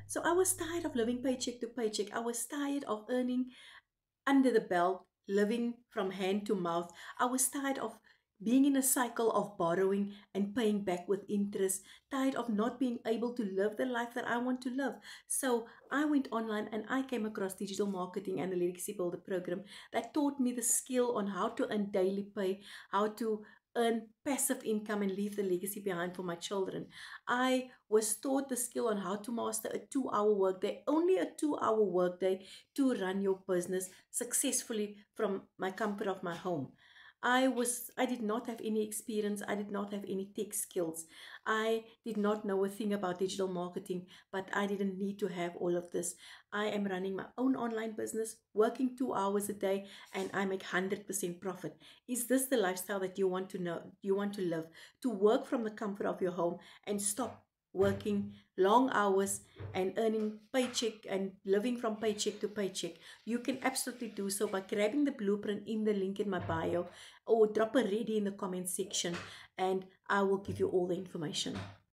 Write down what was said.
So I was tired of living paycheck to paycheck. I was tired of earning under the belt, living from hand to mouth. I was tired of being in a cycle of borrowing and paying back with interest, tired of not being able to live the life that I want to live. So I went online and I came across Digital Marketing and the Legacy Builder program that taught me the skill on how to earn daily pay, how to earn passive income and leave the legacy behind for my children. I was taught the skill on how to master a 2 hour workday, only a 2 hour workday, to run your business successfully from my comfort of my home. I did not have any experience. I did not have any tech skills. I did not know a thing about digital marketing, but I didn't need to have all of this. I am running my own online business, working 2 hours a day, and I make 100% profit. Is this the lifestyle that you want to know, you want to live? To work from the comfort of your home and stop working long hours and earning paycheck and living from paycheck to paycheck? You can absolutely do so by grabbing the blueprint in the link in my bio, or drop a ready in the comment section, and I will give you all the information.